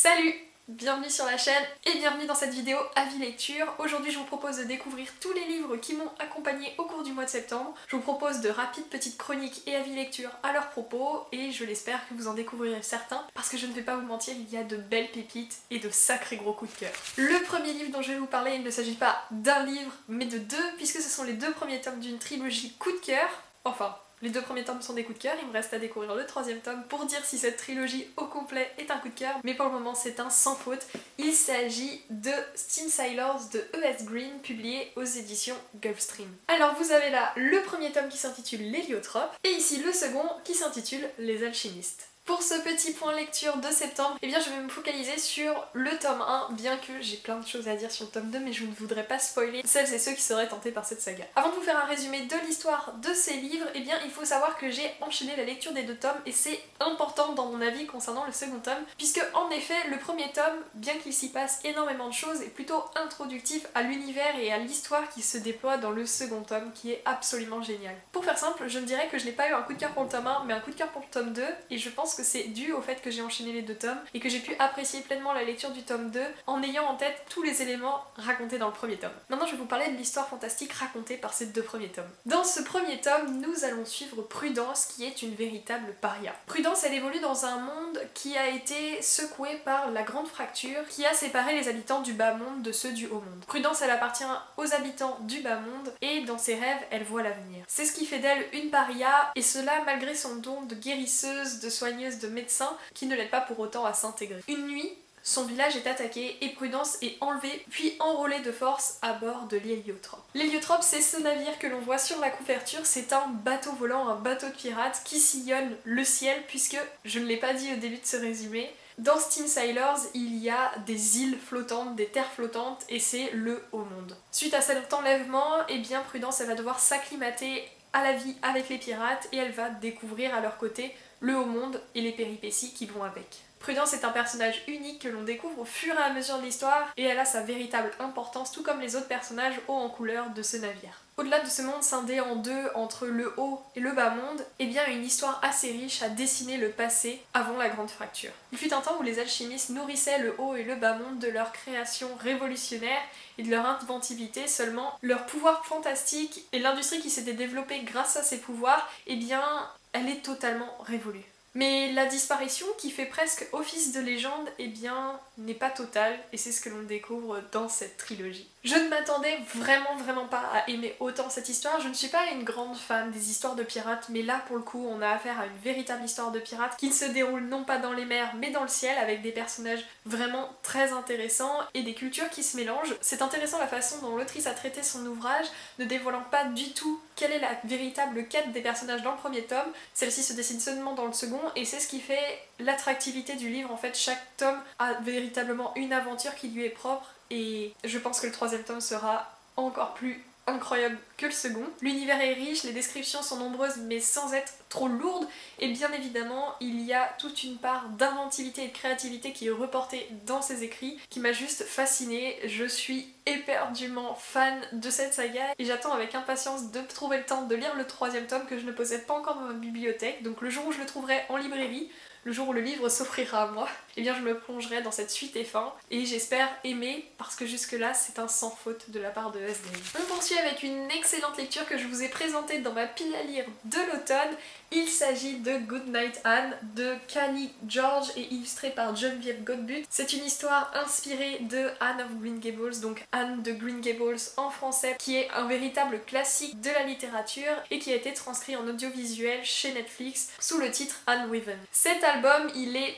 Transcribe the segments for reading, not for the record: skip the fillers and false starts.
Salut! Bienvenue sur la chaîne et bienvenue dans cette vidéo Avis Lecture. Aujourd'hui je vous propose de découvrir tous les livres qui m'ont accompagné au cours du mois de septembre. Je vous propose de rapides petites chroniques et avis lecture à leur propos et je l'espère que vous en découvrirez certains parce que je ne vais pas vous mentir, il y a de belles pépites et de sacrés gros coups de cœur. Le premier livre dont je vais vous parler, il ne s'agit pas d'un livre mais de deux puisque ce sont les deux premiers tomes d'une trilogie coup de cœur. Enfin, les deux premiers tomes sont des coups de cœur, il me reste à découvrir le troisième tome pour dire si cette trilogie au complet est un coup de cœur, mais pour le moment c'est un sans faute. Il s'agit de Steam Sailors de E.S. Green, publié aux éditions Gulfstream. Alors vous avez là le premier tome qui s'intitule L'Héliotrope, et ici le second qui s'intitule Les Alchimistes. Pour ce petit point lecture de septembre, eh bien je vais me focaliser sur le tome 1, bien que j'ai plein de choses à dire sur le tome 2, mais je ne voudrais pas spoiler celles et ceux qui seraient tentés par cette saga. Avant de vous faire un résumé de l'histoire de ces livres, eh bien il faut savoir que j'ai enchaîné la lecture des deux tomes et c'est important dans mon avis concernant le second tome, puisque en effet le premier tome, bien qu'il s'y passe énormément de choses, est plutôt introductif à l'univers et à l'histoire qui se déploie dans le second tome, qui est absolument génial. Pour faire simple, je ne dirais que je n'ai pas eu un coup de cœur pour le tome 1, mais un coup de cœur pour le tome 2, et je pense que c'est dû au fait que j'ai enchaîné les deux tomes et que j'ai pu apprécier pleinement la lecture du tome 2 en ayant en tête tous les éléments racontés dans le premier tome. Maintenant je vais vous parler de l'histoire fantastique racontée par ces deux premiers tomes. Dans ce premier tome, nous allons suivre Prudence qui est une véritable paria. Prudence, elle évolue dans un monde qui a été secoué par la grande fracture qui a séparé les habitants du bas monde de ceux du haut monde. Prudence, elle appartient aux habitants du bas monde et dans ses rêves, elle voit l'avenir. C'est ce qui fait d'elle une paria et cela malgré son don de guérisseuse, de soigneuse, de médecin qui ne l'aide pas pour autant à s'intégrer. Une nuit, son village est attaqué et Prudence est enlevée puis enrôlée de force à bord de l'Héliotrope. L'Héliotrope, c'est ce navire que l'on voit sur la couverture, c'est un bateau volant, un bateau de pirates qui sillonne le ciel puisque, je ne l'ai pas dit au début de ce résumé, dans Steam Sailors, il y a des îles flottantes, des terres flottantes et c'est le haut monde. Suite à cet enlèvement, eh bien Prudence elle va devoir s'acclimater à la vie avec les pirates et elle va découvrir à leur côté le haut monde et les péripéties qui vont avec. Prudence est un personnage unique que l'on découvre au fur et à mesure de l'histoire et elle a sa véritable importance tout comme les autres personnages hauts en couleur de ce navire. Au-delà de ce monde scindé en deux entre le haut et le bas monde, eh bien une histoire assez riche a dessiné le passé avant la grande fracture. Il fut un temps où les alchimistes nourrissaient le haut et le bas monde de leur création révolutionnaire et de leur inventivité, seulement leur pouvoir fantastique et l'industrie qui s'était développée grâce à ces pouvoirs, eh bien elle est totalement révolue. Mais la disparition qui fait presque office de légende, eh bien, n'est pas totale et c'est ce que l'on découvre dans cette trilogie. Je ne m'attendais vraiment pas à aimer autant cette histoire, je ne suis pas une grande fan des histoires de pirates, mais là pour le coup on a affaire à une véritable histoire de pirates qui se déroule non pas dans les mers mais dans le ciel avec des personnages vraiment très intéressants et des cultures qui se mélangent. C'est intéressant la façon dont l'autrice a traité son ouvrage, ne dévoilant pas du tout quelle est la véritable quête des personnages dans le premier tome, celle-ci se dessine seulement dans le second et c'est ce qui fait l'attractivité du livre. En fait, chaque tome a véritablement une aventure qui lui est propre et je pense que le troisième tome sera encore plus incroyable que le second. L'univers est riche, les descriptions sont nombreuses mais sans être trop lourdes et bien évidemment il y a toute une part d'inventivité et de créativité qui est reportée dans ses écrits qui m'a juste fascinée. Je suis éperdument fan de cette saga et j'attends avec impatience de trouver le temps de lire le troisième tome que je ne possède pas encore dans ma bibliothèque, donc le jour où je le trouverai en librairie, le jour où le livre s'offrira à moi, eh bien je me plongerai dans cette suite et fin et j'espère aimer parce que jusque là c'est un sans faute de la part de E.S. Green. On poursuit avec une excellente lecture que je vous ai présentée dans ma pile à lire de l'automne. Il s'agit de Goodnight Anne de Kani George et illustrée par Geneviève Godbout. C'est une histoire inspirée de Anne of Green Gables, donc Anne de Green Gables en français, qui est un véritable classique de la littérature et qui a été transcrit en audiovisuel chez Netflix sous le titre Anne Weaven. Cet album, il est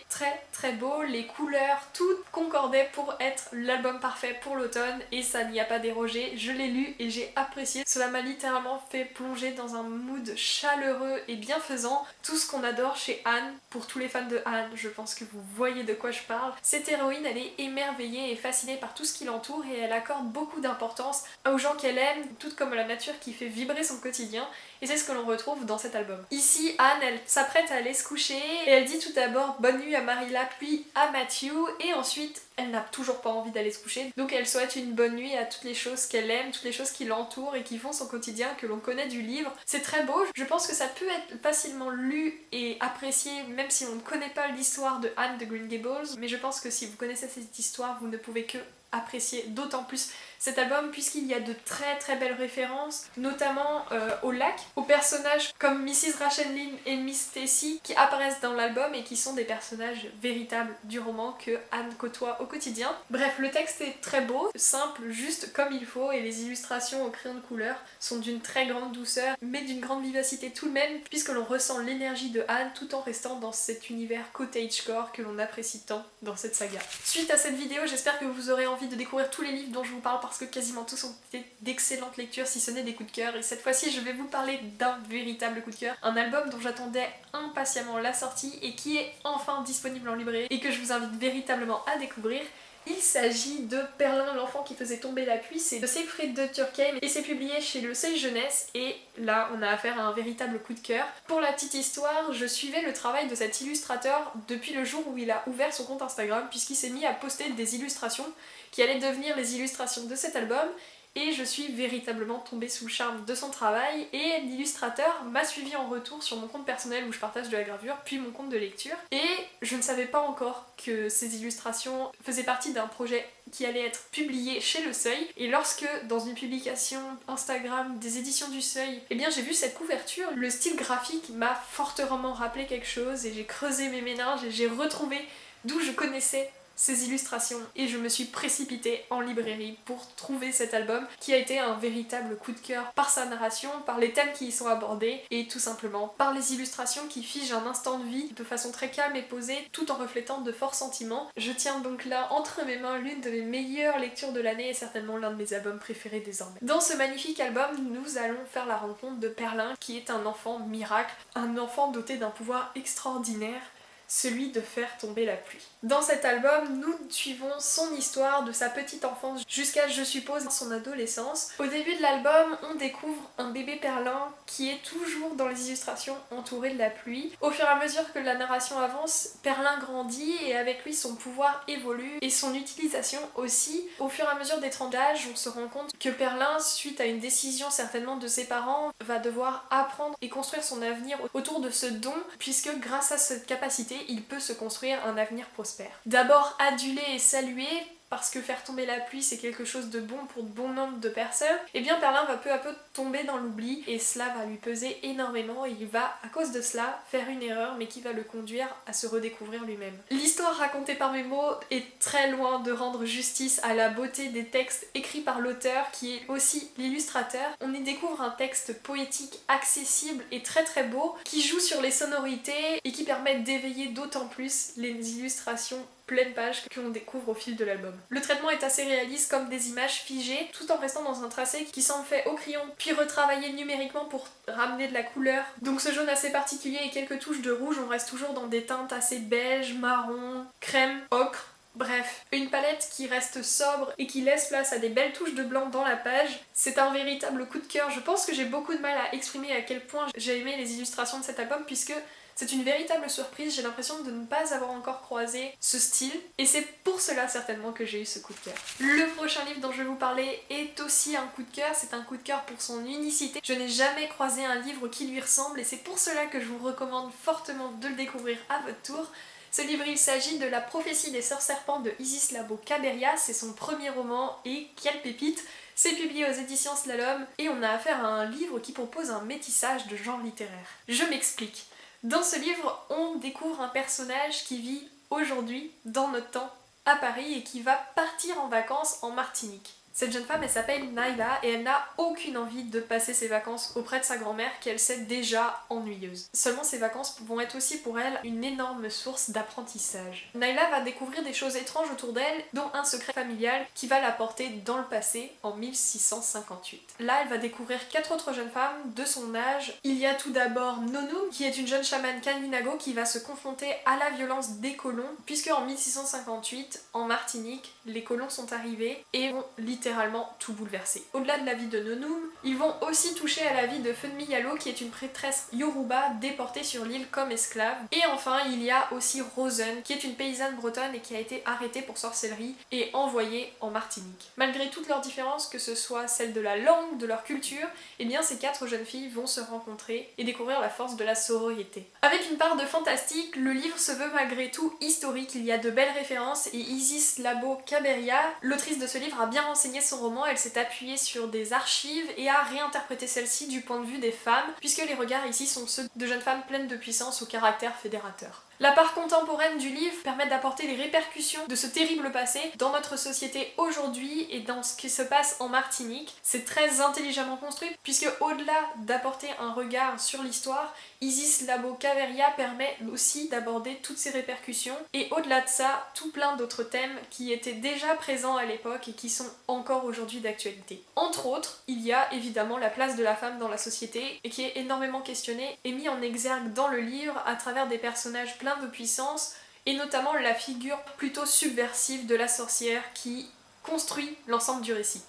très beau, les couleurs, tout concordait pour être l'album parfait pour l'automne et ça n'y a pas dérogé. Je l'ai lu et j'ai apprécié. Cela m'a littéralement fait plonger dans un mood chaleureux et bienfaisant, tout ce qu'on adore chez Anne. Pour tous les fans de Anne, je pense que vous voyez de quoi je parle. Cette héroïne, elle est émerveillée et fascinée par tout ce qui l'entoure et elle accorde beaucoup d'importance aux gens qu'elle aime, tout comme la nature qui fait vibrer son quotidien et c'est ce que l'on retrouve dans cet album. Ici, Anne, elle s'apprête à aller se coucher et elle dit tout d'abord bonne nuit à Marilla puis à Matthew et ensuite elle n'a toujours pas envie d'aller se coucher. Donc elle souhaite une bonne nuit à toutes les choses qu'elle aime, toutes les choses qui l'entourent et qui font son quotidien, que l'on connaît du livre. C'est très beau, je pense que ça peut être facilement lu et apprécié même si on ne connaît pas l'histoire de Anne de Green Gables, mais je pense que si vous connaissez cette histoire, vous ne pouvez que apprécier d'autant plus cet album puisqu'il y a de très belles références, notamment au lac, aux personnages comme Mrs. Rachel Lynn et Miss Stacy qui apparaissent dans l'album et qui sont des personnages véritables du roman que Anne côtoie au quotidien. Bref, le texte est très beau, simple, juste comme il faut, et les illustrations au crayon de couleur sont d'une très grande douceur mais d'une grande vivacité tout de même puisque l'on ressent l'énergie de Anne tout en restant dans cet univers cottagecore que l'on apprécie tant dans cette saga. Suite à cette vidéo, j'espère que vous aurez envie de découvrir tous les livres dont je vous parle parce que quasiment tous ont été d'excellentes lectures si ce n'est des coups de cœur, et cette fois-ci je vais vous parler d'un véritable coup de cœur, un album dont j'attendais impatiemment la sortie et qui est enfin disponible en librairie et que je vous invite véritablement à découvrir. Il s'agit de Perlin, l'enfant qui faisait tomber la pluie, c'est de Siegfried de Turckheim et c'est publié chez Le Seuil Jeunesse, et là on a affaire à un véritable coup de cœur. Pour la petite histoire, je suivais le travail de cet illustrateur depuis le jour où il a ouvert son compte Instagram puisqu'il s'est mis à poster des illustrations qui allaient devenir les illustrations de cet album. Et je suis véritablement tombée sous le charme de son travail et l'illustrateur m'a suivi en retour sur mon compte personnel où je partage de la gravure, puis mon compte de lecture. Et je ne savais pas encore que ces illustrations faisaient partie d'un projet qui allait être publié chez Le Seuil. Et lorsque, dans une publication Instagram des éditions du Seuil, eh bien j'ai vu cette couverture, le style graphique m'a fortement rappelé quelque chose et j'ai creusé mes méninges et j'ai retrouvé d'où je connaissais ces illustrations et je me suis précipitée en librairie pour trouver cet album qui a été un véritable coup de cœur par sa narration, par les thèmes qui y sont abordés et tout simplement par les illustrations qui figent un instant de vie de façon très calme et posée tout en reflétant de forts sentiments. Je tiens donc là entre mes mains l'une de mes meilleures lectures de l'année et certainement l'un de mes albums préférés désormais. Dans ce magnifique album, nous allons faire la rencontre de Perlin qui est un enfant miracle, un enfant doté d'un pouvoir extraordinaire, celui de faire tomber la pluie. Dans cet album, nous suivons son histoire de sa petite enfance jusqu'à, je suppose, son adolescence. Au début de l'album, on découvre un bébé Perlin qui est toujours dans les illustrations entouré de la pluie. Au fur et à mesure que la narration avance, Perlin grandit et avec lui son pouvoir évolue et son utilisation aussi. Au fur et à mesure des tranches d'âge, on se rend compte que Perlin, suite à une décision certainement de ses parents, va devoir apprendre et construire son avenir autour de ce don puisque grâce à cette capacité, il peut se construire un avenir prospère. D'abord adulé et salué, parce que faire tomber la pluie c'est quelque chose de bon pour de bon nombre de personnes, et bien Perlin va peu à peu tomber dans l'oubli et cela va lui peser énormément et il va à cause de cela faire une erreur mais qui va le conduire à se redécouvrir lui-même. L'histoire racontée par mes mots est très loin de rendre justice à la beauté des textes écrits par l'auteur qui est aussi l'illustrateur. On y découvre un texte poétique accessible et très beau qui joue sur les sonorités et qui permet d'éveiller d'autant plus les illustrations pleine page que l'on découvre au fil de l'album. Le traitement est assez réaliste comme des images figées tout en restant dans un tracé qui semble fait au crayon puis retravaillé numériquement pour ramener de la couleur. Donc ce jaune assez particulier et quelques touches de rouge, on reste toujours dans des teintes assez beige, marron, crème, ocre. Bref, une palette qui reste sobre et qui laisse place à des belles touches de blanc dans la page. C'est un véritable coup de cœur. Je pense que j'ai beaucoup de mal à exprimer à quel point j'ai aimé les illustrations de cet album puisque c'est une véritable surprise, j'ai l'impression de ne pas avoir encore croisé ce style et c'est pour cela certainement que j'ai eu ce coup de cœur. Le prochain livre dont je vais vous parler est aussi un coup de cœur, c'est un coup de cœur pour son unicité. Je n'ai jamais croisé un livre qui lui ressemble et c'est pour cela que je vous recommande fortement de le découvrir à votre tour. Ce livre, il s'agit de La prophétie des sœurs serpents de Isis Labo Caberia, c'est son premier roman et quelle pépite! C'est publié aux éditions Slalom et on a affaire à un livre qui propose un métissage de genres littéraires. Je m'explique. Dans ce livre, on découvre un personnage qui vit aujourd'hui, dans notre temps, à Paris et qui va partir en vacances en Martinique. Cette jeune femme, elle s'appelle Naila et elle n'a aucune envie de passer ses vacances auprès de sa grand-mère qu'elle sait déjà ennuyeuse. Seulement ces vacances vont être aussi pour elle une énorme source d'apprentissage. Naila va découvrir des choses étranges autour d'elle, dont un secret familial qui va la porter dans le passé en 1658. Là, elle va découvrir 4 autres jeunes femmes de son âge. Il y a tout d'abord Nonou, qui est une jeune chamane Kalinago qui va se confronter à la violence des colons, puisque en 1658, en Martinique, les colons sont arrivés et ont littéralement littéralement tout bouleverser. Au-delà de la vie de Nonum, ils vont aussi toucher à la vie de Funmi Yalo qui est une prêtresse Yoruba déportée sur l'île comme esclave. Et enfin il y a aussi Rosen qui est une paysanne bretonne et qui a été arrêtée pour sorcellerie et envoyée en Martinique. Malgré toutes leurs différences, que ce soit celle de la langue, de leur culture, eh bien ces 4 jeunes filles vont se rencontrer et découvrir la force de la sororité. Avec une part de fantastique, le livre se veut malgré tout historique, il y a de belles références et Isis Labo Caberia, l'autrice de ce livre, a bien renseigné son roman, elle s'est appuyée sur des archives et a réinterprété celle-ci du point de vue des femmes, puisque les regards ici sont ceux de jeunes femmes pleines de puissance au caractère fédérateur. La part contemporaine du livre permet d'apporter les répercussions de ce terrible passé dans notre société aujourd'hui et dans ce qui se passe en Martinique. C'est très intelligemment construit puisque au-delà d'apporter un regard sur l'histoire, Isis Labo Caveria permet aussi d'aborder toutes ces répercussions et au-delà de ça, tout plein d'autres thèmes qui étaient déjà présents à l'époque et qui sont encore aujourd'hui d'actualité. Entre autres, il y a évidemment la place de la femme dans la société et qui est énormément questionnée et mis en exergue dans le livre à travers des personnages plein de puissance et notamment la figure plutôt subversive de la sorcière qui construit l'ensemble du récit.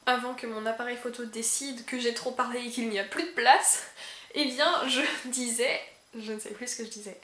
Avant que mon appareil photo décide que j'ai trop parlé et qu'il n'y a plus de place, eh bien je ne sais plus ce que je disais.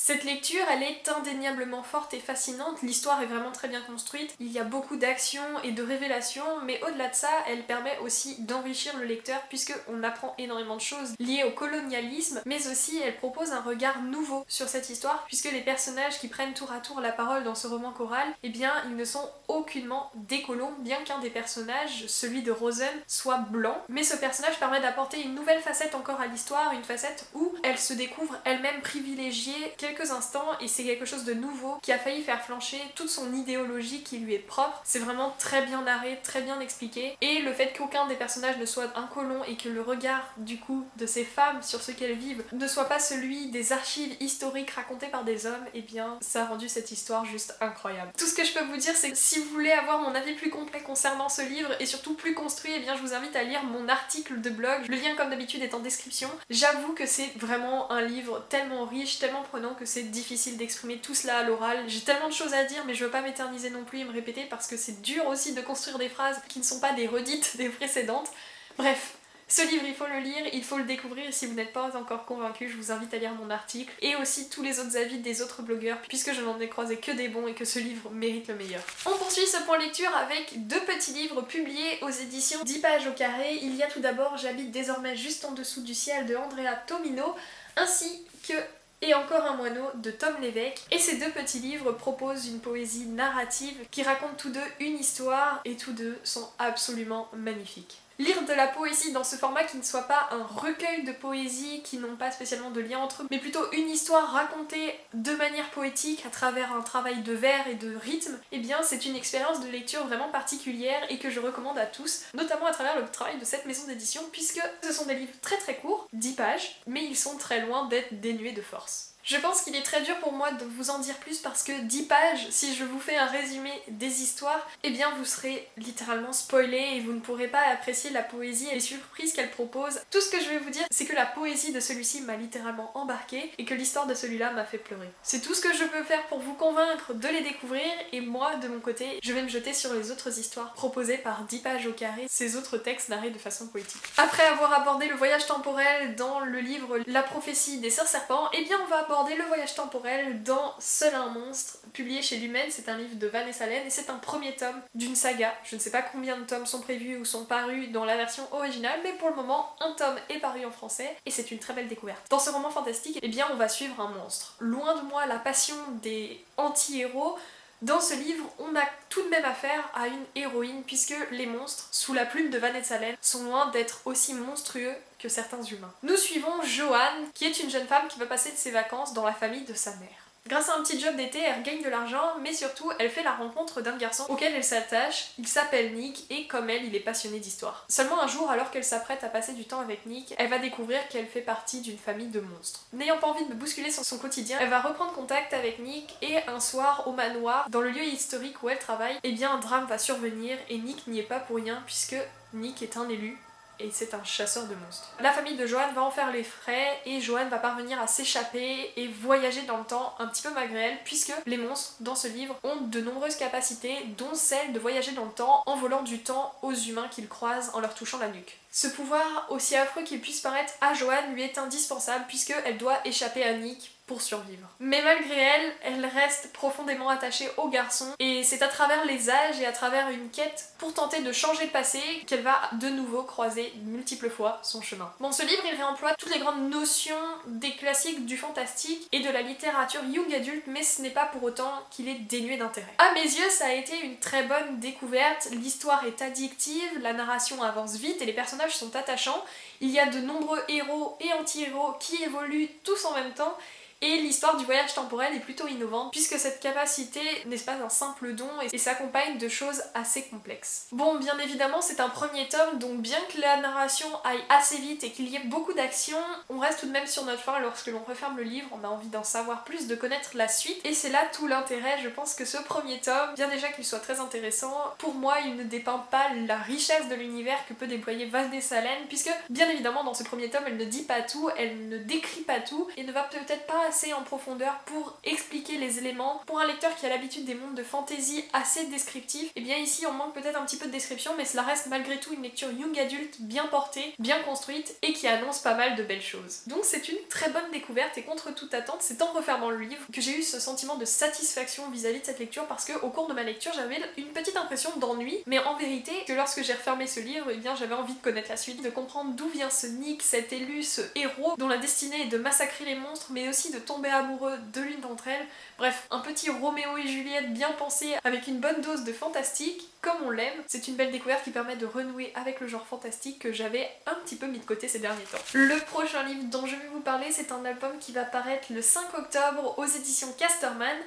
Cette lecture, elle est indéniablement forte et fascinante, l'histoire est vraiment très bien construite, il y a beaucoup d'action et de révélations, mais au-delà de ça, elle permet aussi d'enrichir le lecteur puisqu'on apprend énormément de choses liées au colonialisme, mais aussi elle propose un regard nouveau sur cette histoire puisque les personnages qui prennent tour à tour la parole dans ce roman choral, eh bien ils ne sont aucunement des colons, bien qu'un des personnages, celui de Rosen, soit blanc, mais ce personnage permet d'apporter une nouvelle facette encore à l'histoire, une facette où elle se découvre elle-même privilégiée quelques instants et c'est quelque chose de nouveau qui a failli faire flancher toute son idéologie qui lui est propre. C'est vraiment très bien narré, très bien expliqué et le fait qu'aucun des personnages ne soit un colon et que le regard du coup de ces femmes sur ce qu'elles vivent ne soit pas celui des archives historiques racontées par des hommes, et bien ça a rendu cette histoire juste incroyable. Tout ce que je peux vous dire c'est que si vous voulez avoir mon avis plus complet concernant ce livre et surtout plus construit, et bien je vous invite à lire mon article de blog, le lien comme d'habitude est en description. J'avoue que c'est vraiment un livre tellement riche, tellement prenant que c'est difficile d'exprimer tout cela à l'oral. J'ai tellement de choses à dire mais je veux pas m'éterniser non plus et me répéter parce que c'est dur aussi de construire des phrases qui ne sont pas des redites des précédentes. Bref, ce livre il faut le lire, il faut le découvrir et si vous n'êtes pas encore convaincu, je vous invite à lire mon article et aussi tous les autres avis des autres blogueurs puisque je n'en ai croisé que des bons et que ce livre mérite le meilleur. On poursuit ce point lecture avec 2 petits livres publiés aux éditions 10 pages au carré. Il y a tout d'abord J'habite désormais juste en dessous du ciel de Andrea Tomino ainsi que Et encore un moineau de Tom Lévesque. Et ces 2 petits livres proposent une poésie narrative qui raconte tous 2 une histoire et tous 2 sont absolument magnifiques. Lire de la poésie dans ce format qui ne soit pas un recueil de poésie qui n'ont pas spécialement de lien entre eux, mais plutôt une histoire racontée de manière poétique à travers un travail de vers et de rythme, eh bien c'est une expérience de lecture vraiment particulière et que je recommande à tous, notamment à travers le travail de cette maison d'édition puisque ce sont des livres très courts, 10 pages, mais ils sont très loin d'être dénués de force. Je pense qu'il est très dur pour moi de vous en dire plus parce que 10 pages, si je vous fais un résumé des histoires, eh bien vous serez littéralement spoilé et vous ne pourrez pas apprécier la poésie et les surprises qu'elle propose. Tout ce que je vais vous dire, c'est que la poésie de celui-ci m'a littéralement embarqué et que l'histoire de celui-là m'a fait pleurer. C'est tout ce que je peux faire pour vous convaincre de les découvrir et moi, de mon côté, je vais me jeter sur les autres histoires proposées par 10 pages au carré, ces autres textes narrés de façon poétique. Après avoir abordé le voyage temporel dans le livre La prophétie des sœurs serpents, eh bien on va aborder le voyage temporel dans Seul un monstre, publié chez Lumen. C'est un livre de Vanessa Len et c'est un premier tome d'une saga. Je ne sais pas combien de tomes sont prévus ou sont parus dans la version originale, mais pour le moment, un tome est paru en français et c'est une très belle découverte. Dans ce roman fantastique, eh bien on va suivre un monstre. Loin de moi la passion des anti-héros, dans ce livre, on a tout de même affaire à une héroïne puisque les monstres, sous la plume de Vanessa Len, sont loin d'être aussi monstrueux que certains humains. Nous suivons Joanne, qui est une jeune femme qui va passer de ses vacances dans la famille de sa mère. Grâce à un petit job d'été, elle gagne de l'argent, mais surtout, elle fait la rencontre d'un garçon auquel elle s'attache. Il s'appelle Nick et comme elle, il est passionné d'histoire. Seulement un jour, alors qu'elle s'apprête à passer du temps avec Nick, elle va découvrir qu'elle fait partie d'une famille de monstres. N'ayant pas envie de bousculer son quotidien, elle va reprendre contact avec Nick et un soir, au manoir, dans le lieu historique où elle travaille, eh bien un drame va survenir et Nick n'y est pas pour rien puisque Nick est un élu. et c'est un chasseur de monstres. La famille de Joanne va en faire les frais et Joanne va parvenir à s'échapper et voyager dans le temps un petit peu malgré elle, puisque les monstres dans ce livre ont de nombreuses capacités, dont celle de voyager dans le temps en volant du temps aux humains qu'ils croisent en leur touchant la nuque. Ce pouvoir, aussi affreux qu'il puisse paraître à Joanne, lui est indispensable puisqu'elle doit échapper à Nick pour survivre. Mais malgré elle, elle reste profondément attachée au garçon et c'est à travers les âges et à travers une quête pour tenter de changer le passé qu'elle va de nouveau croiser multiples fois son chemin. Dans ce livre, il réemploie toutes les grandes notions des classiques du fantastique et de la littérature young adulte, mais ce n'est pas pour autant qu'il est dénué d'intérêt. À mes yeux, ça a été une très bonne découverte, l'histoire est addictive, la narration avance vite et les personnages sont attachants, il y a de nombreux héros et anti-héros qui évoluent tous en même temps. Et l'histoire du voyage temporel est plutôt innovante puisque cette capacité n'est pas un simple don et s'accompagne de choses assez complexes. Bon, bien évidemment c'est un premier tome, donc bien que la narration aille assez vite et qu'il y ait beaucoup d'action, on reste tout de même sur notre faim lorsque l'on referme le livre, on a envie d'en savoir plus, de connaître la suite, et c'est là tout l'intérêt. Je pense que ce premier tome, bien déjà qu'il soit très intéressant, pour moi il ne dépeint pas la richesse de l'univers que peut déployer Vanessa Allen, puisque bien évidemment dans ce premier tome elle ne dit pas tout, elle ne décrit pas tout, et ne va peut-être pas assez en profondeur pour expliquer les éléments. Pour un lecteur qui a l'habitude des mondes de fantasy assez descriptifs, et bien ici on manque peut-être un petit peu de description, mais cela reste malgré tout une lecture young adulte bien portée, bien construite et qui annonce pas mal de belles choses. Donc c'est une très bonne découverte et contre toute attente, c'est en refermant le livre que j'ai eu ce sentiment de satisfaction vis-à-vis de cette lecture parce que au cours de ma lecture j'avais une petite impression d'ennui, mais en vérité que lorsque j'ai refermé ce livre, et bien j'avais envie de connaître la suite, de comprendre d'où vient ce Nick, cet élu, ce héros dont la destinée est de massacrer les monstres mais aussi de tomber amoureux de l'une d'entre elles. Bref, un petit Roméo et Juliette bien pensé avec une bonne dose de fantastique, comme on l'aime. C'est une belle découverte qui permet de renouer avec le genre fantastique que j'avais un petit peu mis de côté ces derniers temps. Le prochain livre dont je vais vous parler, c'est un album qui va paraître le 5 octobre aux éditions Casterman.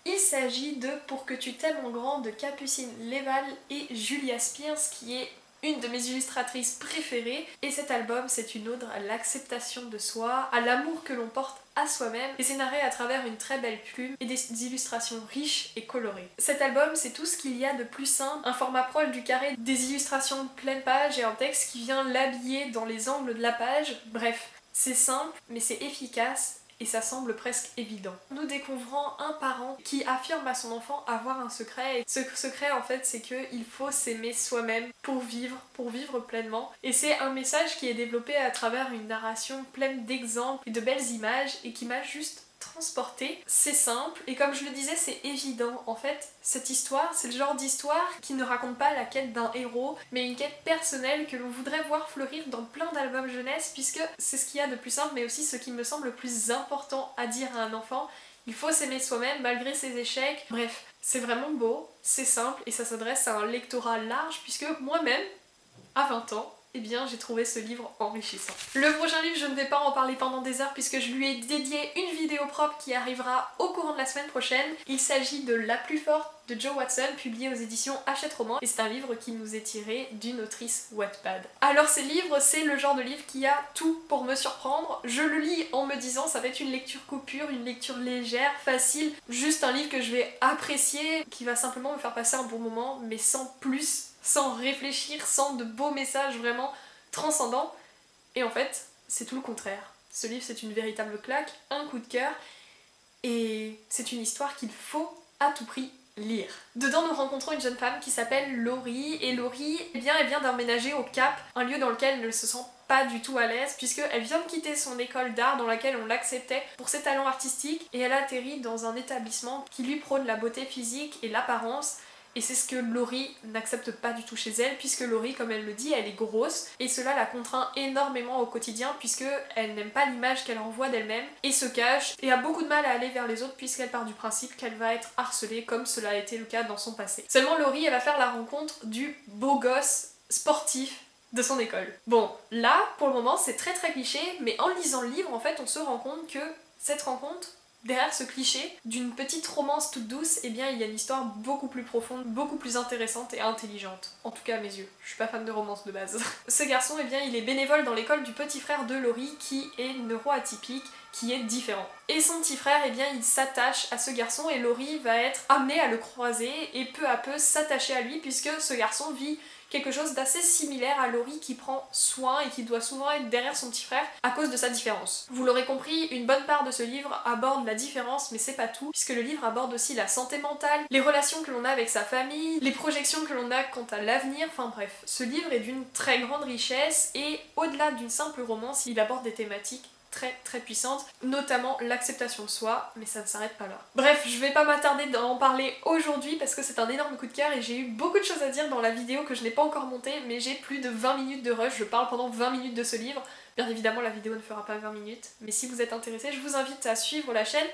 Il s'agit de Pour que tu t'aimes en grand de Capucine Leval et Julia Spears, qui est une de mes illustratrices préférées, et cet album c'est une ode à l'acceptation de soi, à l'amour que l'on porte à soi-même, et c'est narré à travers une très belle plume et des illustrations riches et colorées. Cet album c'est tout ce qu'il y a de plus simple, un format proche du carré, des illustrations de pleine page et un texte qui vient l'habiller dans les angles de la page. Bref, c'est simple mais c'est efficace et ça semble presque évident. Nous découvrons un parent qui affirme à son enfant avoir un secret, et ce secret en fait c'est qu'il faut s'aimer soi-même pour vivre pleinement, et c'est un message qui est développé à travers une narration pleine d'exemples et de belles images et qui m'a juste transportée. C'est simple et comme je le disais c'est évident. En fait cette histoire c'est le genre d'histoire qui ne raconte pas la quête d'un héros mais une quête personnelle que l'on voudrait voir fleurir dans plein d'albums jeunesse, puisque c'est ce qu'il y a de plus simple mais aussi ce qui me semble le plus important à dire à un enfant. Il faut s'aimer soi-même malgré ses échecs. Bref, c'est vraiment beau, c'est simple et ça s'adresse à un lectorat large, puisque moi-même à 20 ans eh bien j'ai trouvé ce livre enrichissant. Le prochain livre, je ne vais pas en parler pendant des heures puisque je lui ai dédié une vidéo propre qui arrivera au courant de la semaine prochaine. Il s'agit de La plus forte de Jo Watson, publié aux éditions Hachette Roman, et c'est un livre qui nous est tiré d'une autrice Wattpad. Alors ces livres, c'est le genre de livre qui a tout pour me surprendre. Je le lis en me disant ça va être une lecture coupure, une lecture légère, facile, juste un livre que je vais apprécier, qui va simplement me faire passer un bon moment, mais sans plus, sans réfléchir, sans de beaux messages vraiment transcendants. Et en fait, c'est tout le contraire. Ce livre, c'est une véritable claque, un coup de cœur, et c'est une histoire qu'il faut à tout prix lire. Dedans, nous rencontrons une jeune femme qui s'appelle Laurie, et Laurie, eh bien, elle vient d'emménager au Cap, un lieu dans lequel elle ne se sent pas du tout à l'aise, puisqu'elle vient de quitter son école d'art dans laquelle on l'acceptait pour ses talents artistiques, et elle atterrit dans un établissement qui lui prône la beauté physique et l'apparence. Et c'est ce que Laurie n'accepte pas du tout chez elle, puisque Laurie, comme elle le dit, elle est grosse, et cela la contraint énormément au quotidien, puisque elle n'aime pas l'image qu'elle renvoie d'elle-même, et se cache, et a beaucoup de mal à aller vers les autres, puisqu'elle part du principe qu'elle va être harcelée, comme cela a été le cas dans son passé. Seulement Laurie, elle va faire la rencontre du beau gosse sportif de son école. Bon, là, pour le moment, c'est très cliché, mais en lisant le livre, en fait, on se rend compte que cette rencontre, derrière ce cliché d'une petite romance toute douce, eh bien il y a une histoire beaucoup plus profonde, beaucoup plus intéressante et intelligente. En tout cas à mes yeux. Je suis pas fan de romance de base. Ce garçon, eh bien il est bénévole dans l'école du petit frère de Laurie qui est neuroatypique qui est différent. Et son petit frère, eh bien, il s'attache à ce garçon et Laurie va être amenée à le croiser et peu à peu s'attacher à lui puisque ce garçon vit quelque chose d'assez similaire à Laurie qui prend soin et qui doit souvent être derrière son petit frère à cause de sa différence. Vous l'aurez compris, une bonne part de ce livre aborde la différence, mais c'est pas tout, puisque le livre aborde aussi la santé mentale, les relations que l'on a avec sa famille, les projections que l'on a quant à l'avenir, enfin bref. Ce livre est d'une très grande richesse et au-delà d'une simple romance, il aborde des thématiques très puissante, notamment l'acceptation de soi, mais ça ne s'arrête pas là. Bref, je vais pas m'attarder d'en parler aujourd'hui parce que c'est un énorme coup de cœur et j'ai eu beaucoup de choses à dire dans la vidéo que je n'ai pas encore montée, mais j'ai plus de 20 minutes de rush, je parle pendant 20 minutes de ce livre. Bien évidemment, la vidéo ne fera pas 20 minutes, mais si vous êtes intéressé, je vous invite à suivre la chaîne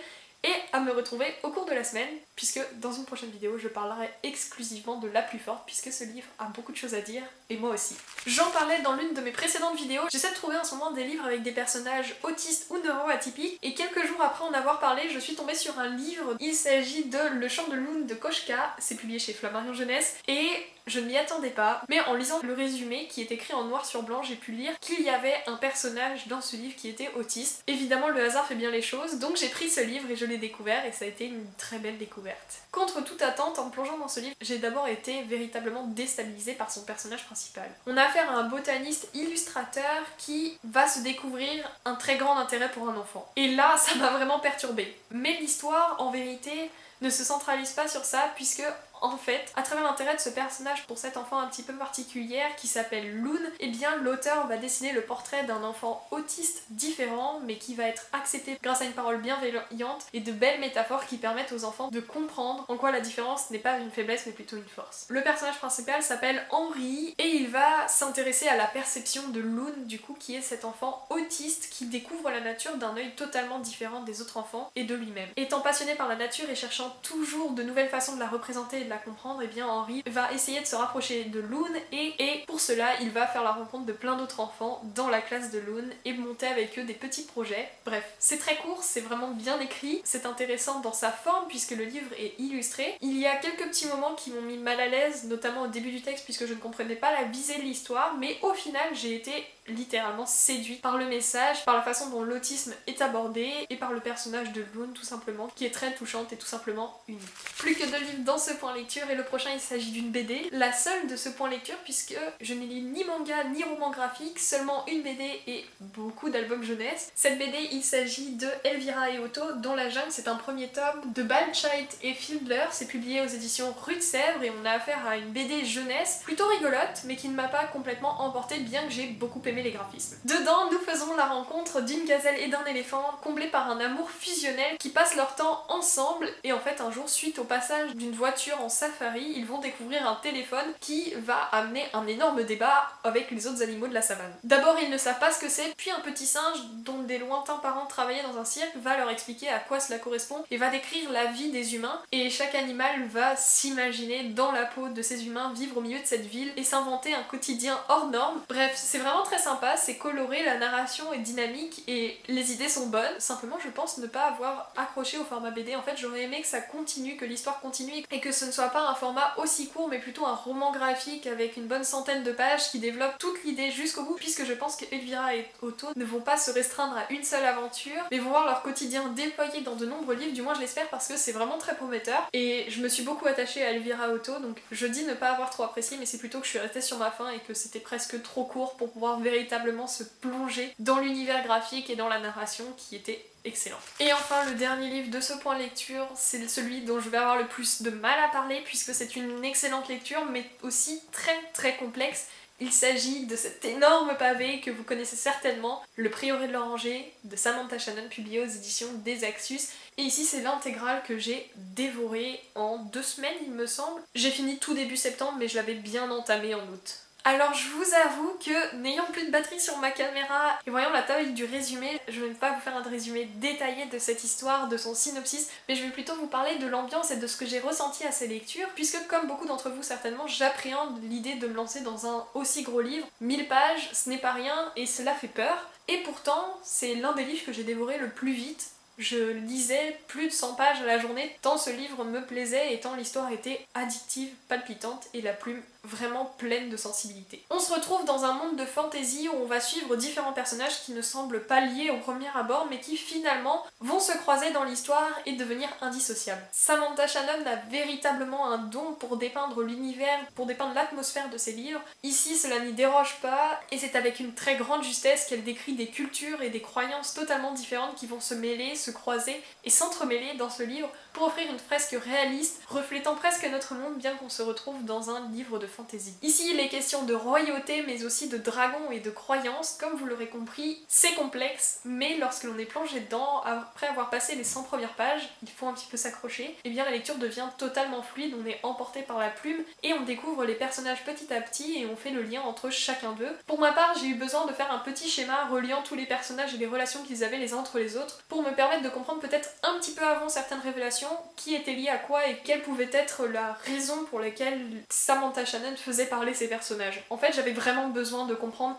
et à me retrouver au cours de la semaine, puisque dans une prochaine vidéo, je parlerai exclusivement de La Plus Forte, puisque ce livre a beaucoup de choses à dire, et moi aussi. J'en parlais dans l'une de mes précédentes vidéos, j'essaie de trouver en ce moment des livres avec des personnages autistes ou neuroatypiques, et quelques jours après en avoir parlé, je suis tombée sur un livre, il s'agit de Le Chant de Loon de Koshka, c'est publié chez Flammarion Jeunesse, et je ne m'y attendais pas, mais en lisant le résumé qui est écrit en noir sur blanc, j'ai pu lire qu'il y avait un personnage dans ce livre qui était autiste. Évidemment, le hasard fait bien les choses, donc j'ai pris ce livre et je l'ai découvert et ça a été une très belle découverte. Contre toute attente, en plongeant dans ce livre, j'ai d'abord été véritablement déstabilisée par son personnage principal. On a affaire à un botaniste illustrateur qui va se découvrir un très grand intérêt pour un enfant. Et là, ça m'a vraiment perturbée. Mais l'histoire, en vérité, ne se centralise pas sur ça puisque en fait, à travers l'intérêt de ce personnage pour cette enfant un petit peu particulière qui s'appelle Loon, eh bien l'auteur va dessiner le portrait d'un enfant autiste différent mais qui va être accepté grâce à une parole bienveillante et de belles métaphores qui permettent aux enfants de comprendre en quoi la différence n'est pas une faiblesse mais plutôt une force. Le personnage principal s'appelle Henry et il va s'intéresser à la perception de Loon du coup qui est cet enfant autiste qui découvre la nature d'un œil totalement différent des autres enfants et de lui-même. Étant passionné par la nature et cherchant toujours de nouvelles façons de la représenter et de la comprendre, et bien Henry va essayer de se rapprocher de Loon et pour cela il va faire la rencontre de plein d'autres enfants dans la classe de Loon et monter avec eux des petits projets. Bref, c'est très court, c'est vraiment bien écrit, c'est intéressant dans sa forme puisque le livre est illustré. Il y a quelques petits moments qui m'ont mis mal à l'aise, notamment au début du texte puisque je ne comprenais pas la visée de l'histoire, mais au final j'ai été littéralement séduite par le message, par la façon dont l'autisme est abordé et par le personnage de Loon tout simplement, qui est très touchante et tout simplement unique. Plus que 2 livres dans ce point lecture et le prochain il s'agit d'une BD, la seule de ce point lecture puisque je n'ai lu ni manga ni roman graphique, seulement une BD et beaucoup d'albums jeunesse. Cette BD il s'agit de Elvira et Otto dont La Jungle, c'est un premier tome de Balchait et Fieldler, c'est publié aux éditions Rue de Sèvres et on a affaire à une BD jeunesse plutôt rigolote mais qui ne m'a pas complètement emportée bien que j'ai beaucoup aimé les graphismes. Dedans nous faisons la rencontre d'une gazelle et d'un éléphant comblés par un amour fusionnel qui passent leur temps ensemble et en fait un jour suite au passage d'une voiture en safari ils vont découvrir un téléphone qui va amener un énorme débat avec les autres animaux de la savane. D'abord ils ne savent pas ce que c'est, puis un petit singe dont des lointains parents travaillaient dans un cirque va leur expliquer à quoi cela correspond et va décrire la vie des humains et chaque animal va s'imaginer dans la peau de ces humains vivre au milieu de cette ville et s'inventer un quotidien hors norme. Bref, c'est vraiment très sympa, c'est coloré, la narration est dynamique et les idées sont bonnes. Simplement je pense ne pas avoir accroché au format BD, en fait j'aurais aimé que ça continue, que l'histoire continue et que ce ne soit pas un format aussi court mais plutôt un roman graphique avec une bonne centaine de pages qui développe toute l'idée jusqu'au bout puisque je pense que Elvira et Otto ne vont pas se restreindre à une seule aventure mais vont voir leur quotidien déployé dans de nombreux livres, du moins je l'espère parce que c'est vraiment très prometteur et je me suis beaucoup attachée à Elvira et Otto donc je dis ne pas avoir trop apprécié mais c'est plutôt que je suis restée sur ma faim et que c'était presque trop court pour pouvoir véritablement se plonger dans l'univers graphique et dans la narration qui était excellent. Et enfin le dernier livre de ce point lecture, c'est celui dont je vais avoir le plus de mal à parler puisque c'est une excellente lecture mais aussi très complexe. Il s'agit de cet énorme pavé que vous connaissez certainement, Le Prieuré de l'Oranger de Samantha Shannon publié aux éditions des Axus. Et ici c'est l'intégrale que j'ai dévorée en 2 semaines il me semble. J'ai fini tout début septembre mais je l'avais bien entamé en août. Alors je vous avoue que n'ayant plus de batterie sur ma caméra et voyant la taille du résumé, je ne vais pas vous faire un résumé détaillé de cette histoire, de son synopsis, mais je vais plutôt vous parler de l'ambiance et de ce que j'ai ressenti à ces lectures, puisque comme beaucoup d'entre vous certainement, j'appréhende l'idée de me lancer dans un aussi gros livre. 1000 pages, ce n'est pas rien et cela fait peur. Et pourtant, c'est l'un des livres que j'ai dévoré le plus vite Je lisais plus de 100 pages à la journée, tant ce livre me plaisait et tant l'histoire était addictive, palpitante et la plume vraiment pleine de sensibilité. On se retrouve dans un monde de fantasy où on va suivre différents personnages qui ne semblent pas liés au premier abord mais qui finalement vont se croiser dans l'histoire et devenir indissociables. Samantha Shannon a véritablement un don pour dépeindre l'univers, pour dépeindre l'atmosphère de ses livres. Ici cela n'y déroge pas et c'est avec une très grande justesse qu'elle décrit des cultures et des croyances totalement différentes qui vont se mêler, se croiser et s'entremêler dans ce livre pour offrir une fresque réaliste reflétant presque notre monde bien qu'on se retrouve dans un livre de fantasy. Ici il est question de royauté mais aussi de dragons et de croyances, comme vous l'aurez compris, c'est complexe mais lorsque l'on est plongé dedans, après avoir passé les 100 premières pages, il faut un petit peu s'accrocher, et bien la lecture devient totalement fluide, on est emporté par la plume et on découvre les personnages petit à petit et on fait le lien entre chacun d'eux. Pour ma part j'ai eu besoin de faire un petit schéma reliant tous les personnages et les relations qu'ils avaient les uns entre les autres pour me permettre de comprendre peut-être un petit peu avant certaines révélations qui était lié à quoi et quelle pouvait être la raison pour laquelle Samantha Shannon faisait parler ses personnages. En fait, j'avais vraiment besoin de comprendre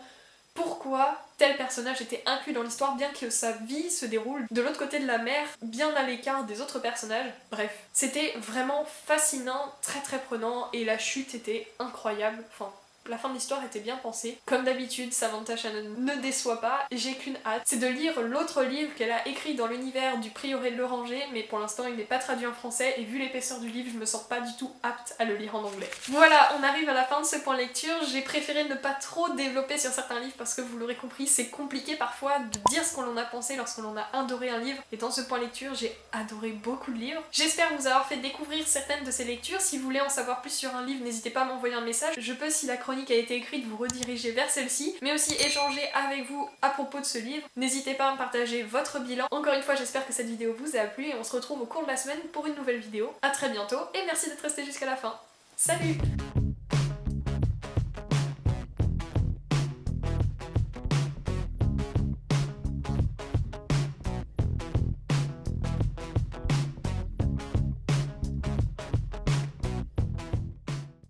pourquoi tel personnage était inclus dans l'histoire bien que sa vie se déroule de l'autre côté de la mer, bien à l'écart des autres personnages. Bref, c'était vraiment fascinant, très très prenant et la chute était incroyable. Enfin, la fin de l'histoire était bien pensée. Comme d'habitude, Samantha Shannon ne déçoit pas, j'ai qu'une hâte, c'est de lire l'autre livre qu'elle a écrit dans l'univers du prieuré de l'Oranger, mais pour l'instant il n'est pas traduit en français et vu l'épaisseur du livre, je me sens pas du tout apte à le lire en anglais. Voilà, on arrive à la fin de ce point lecture, j'ai préféré ne pas trop développer sur certains livres parce que vous l'aurez compris, c'est compliqué parfois de dire ce qu'on en a pensé lorsqu'on en a adoré un livre, et dans ce point lecture, j'ai adoré beaucoup de livres. J'espère vous avoir fait découvrir certaines de ces lectures, si vous voulez en savoir plus sur un livre, n'hésitez pas à m'envoyer un message, je peux, si la chronique a été écrite, vous rediriger vers celle-ci, mais aussi échanger avec vous à propos de ce livre. N'hésitez pas à me partager votre bilan. Encore une fois, j'espère que cette vidéo vous a plu et on se retrouve au cours de la semaine pour une nouvelle vidéo. A très bientôt et merci d'être resté jusqu'à la fin. Salut!